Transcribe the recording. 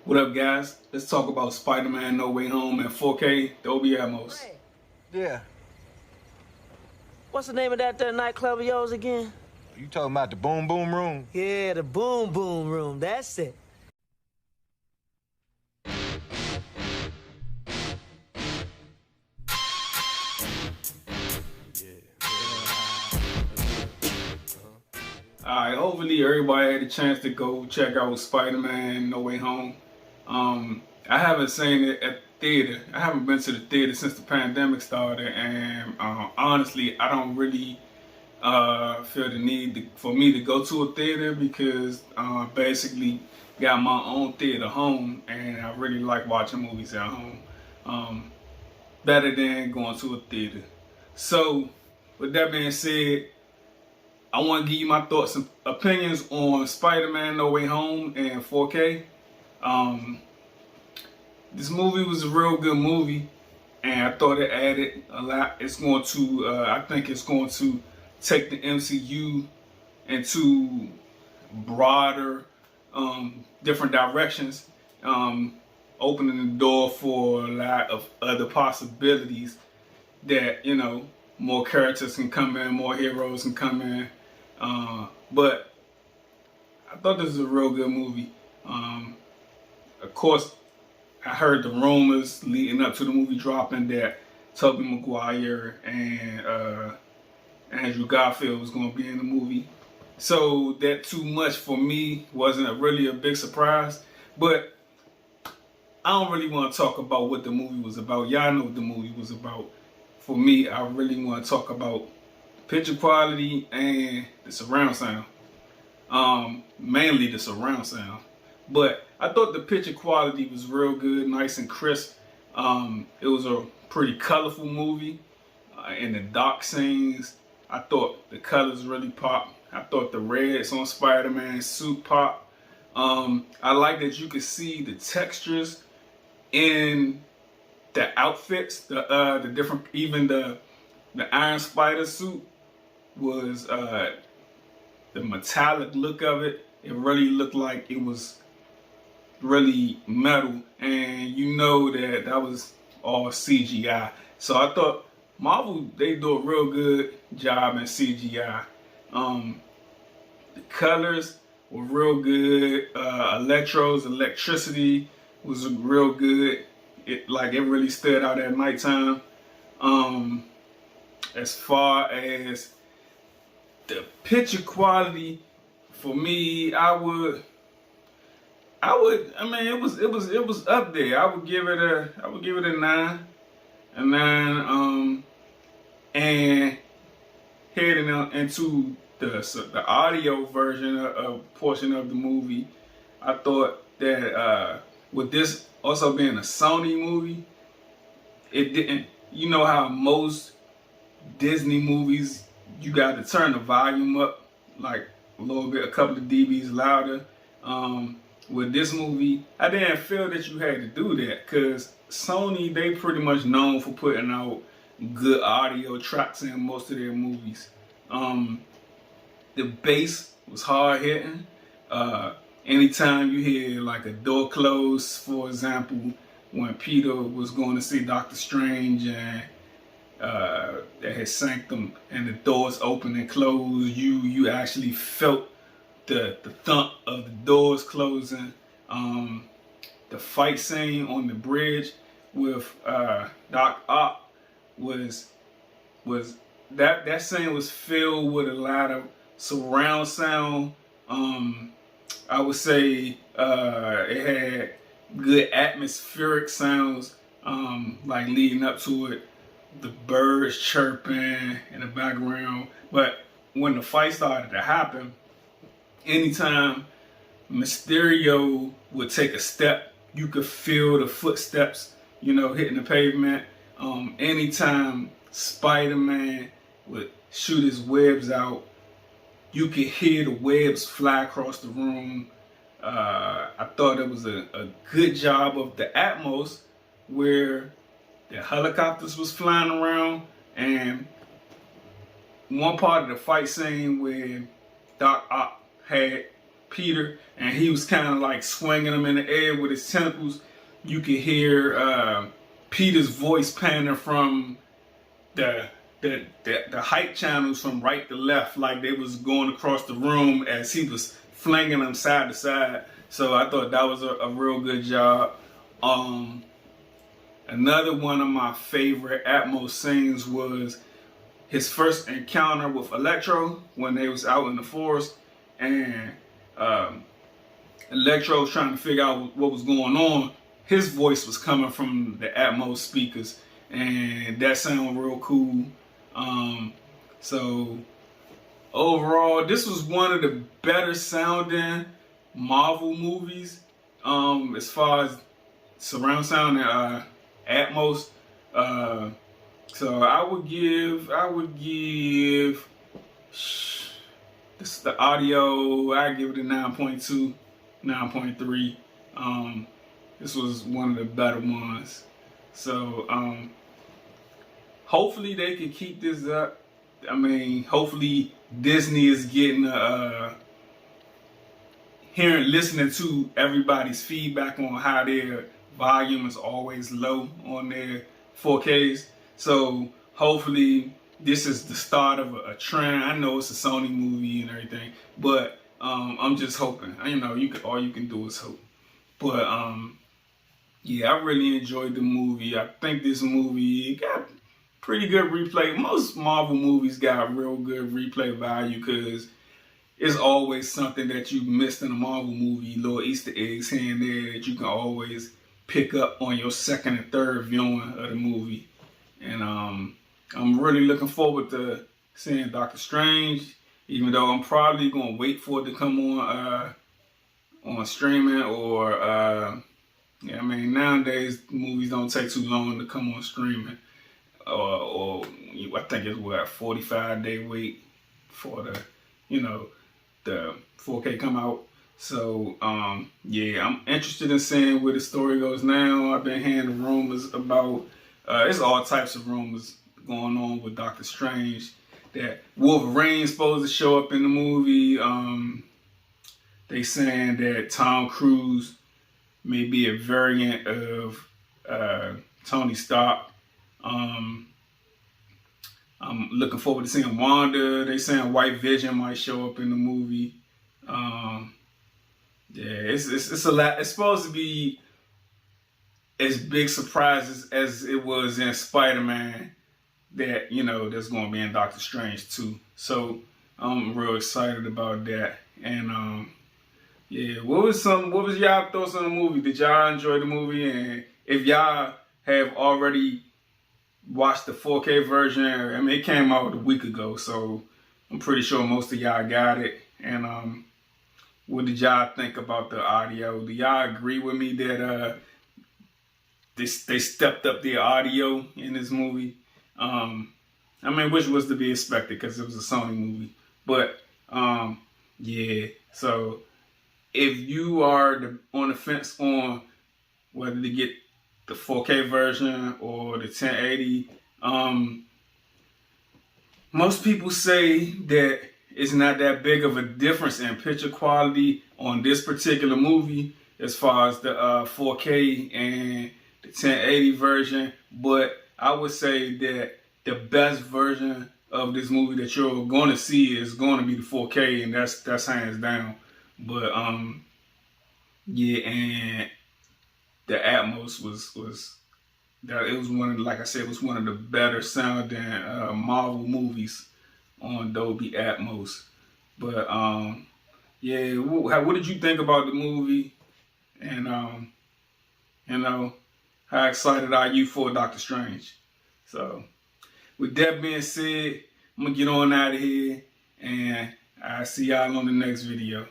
What up, guys? Let's talk about Spider-Man No Way Home in 4K Dolby Atmos. Hey, Yeah, what's the name of that nightclub of yours again? you talking about the Boom Boom Room? Yeah, the Boom Boom Room. That's it. Alright, hopefully everybody had a chance to go check out Spider-Man No Way Home. I haven't seen it at the theater. I haven't been to the theater since the pandemic started, and honestly, I don't really feel the need for me to go to a theater because basically got my own theater home, and I really like watching movies at home better than going to a theater. So, with that being said, I want to give you my thoughts and opinions on Spider-Man No Way Home in 4K. This movie was a real good movie, and I thought it added a lot. I think it's going to take the MCU into broader, different directions, opening the door for a lot of other possibilities that, more characters can come in, more heroes can come in. But I thought this was a real good movie. Of course, I heard the rumors leading up to the movie dropping that Tobey Maguire and Andrew Garfield was going to be in the movie. So that too much for me wasn't really a big surprise. But I don't really want to talk about what the movie was about. Y'all know what the movie was about. For me, I really want to talk about picture quality and the surround sound. Mainly the surround sound. But I thought the picture quality was real good, nice and crisp. It was a pretty colorful movie. In the dark scenes, I thought the colors really popped. I thought the reds on Spider-Man's suit popped. I like that you could see the textures in the outfits, the different, even the Iron Spider suit was the metallic look of it. It really looked like it was really metal, and you know that was all CGI. So I thought Marvel, they do a real good job in CGI. The colors were real good. Electricity was real good. It really stood out at nighttime. As far as the picture quality, for me, I mean, it was up there. I would give it a 9, a 9. And heading into the audio version of portion of the movie, I thought that with this also being a Sony movie, it didn't. You know how most Disney movies, you got to turn the volume up like a little bit, a couple of dBs louder. With this movie, I didn't feel that you had to do that because Sony, they pretty much known for putting out good audio tracks in most of their movies. The bass was hard hitting. Anytime you hear like a door close, for example, when Peter was going to see Doctor Strange and at his sanctum and the doors open and close, you actually felt the thump of the doors closing. The fight scene on the bridge with Doc Ock was that scene was filled with a lot of surround sound. I would say it had good atmospheric sounds, like leading up to it, the birds chirping in the background. But when the fight started to happen, anytime Mysterio would take a step, you could feel the footsteps, hitting the pavement. Anytime Spider-Man would shoot his webs out, you could hear the webs fly across the room. I thought it was a good job of the Atmos, where the helicopters was flying around, and one part of the fight scene where Doc Ock had Peter, and he was kind of like swinging him in the air with his tentacles. You could hear Peter's voice panning from the height channels from right to left, like they was going across the room as he was flinging them side to side. So I thought that was a real good job. Another one of my favorite Atmos scenes was his first encounter with Electro when they was out in the forest, and Electro was trying to figure out what was going on. His voice was coming from the Atmos speakers, and that sounded real cool. So overall, this was one of the better sounding Marvel movies as far as surround sound and Atmos. So I would give this the audio, I give it a 9.2, 9.3. This was one of the better ones. So hopefully they can keep this up. I mean, hopefully Disney is getting listening to everybody's feedback on how their volume is always low on their 4Ks. So hopefully this is the start of a trend. I know it's a Sony movie and everything, but I'm just hoping. You know, all you can do is hope. But yeah, I really enjoyed the movie. I think this movie got pretty good replay. Most Marvel movies got real good replay value because it's always something that you missed in a Marvel movie, little Easter eggs here and there that you can always pick up on your second and third viewing of the movie. And I'm really looking forward to seeing Doctor Strange, even though I'm probably gonna wait for it to come on streaming or yeah, I mean, nowadays movies don't take too long to come on streaming. Or I think it's what, 45-day wait for the 4K come out. So yeah, I'm interested in seeing where the story goes now. I've been hearing rumors about there's all types of rumors going on with Doctor Strange, that Wolverine's supposed to show up in the movie. They saying that Tom Cruise may be a variant of Tony Stark. I'm looking forward to seeing Wanda. They saying White Vision might show up in the movie. Yeah, it's a lot. It's supposed to be as big surprises as it was in Spider-Man that, that's going to be in Doctor Strange too. So I'm real excited about that. And yeah, what was y'all thoughts on the movie? Did y'all enjoy the movie? And if y'all have already watched the 4K version, I mean, it came out a week ago, so I'm pretty sure most of y'all got it. And what did y'all think about the audio? Do y'all agree with me that they stepped up the audio in this movie? I mean, which was to be expected because it was a Sony movie. But yeah, so if you are on the fence on whether to get the 4K version or the 1080, most people say that it's not that big of a difference in picture quality on this particular movie as far as the 4K and the 1080 version, but I would say that the best version of this movie that you're going to see is going to be the 4K, and that's hands down. But yeah, and the Atmos was that it was one of, like I said, it was one of the better sounding Marvel movies on Dolby Atmos. But yeah, what did you think about the movie? And how excited are you for Doctor Strange? So with that being said, I'm gonna get on out of here, and I'll see y'all on the next video.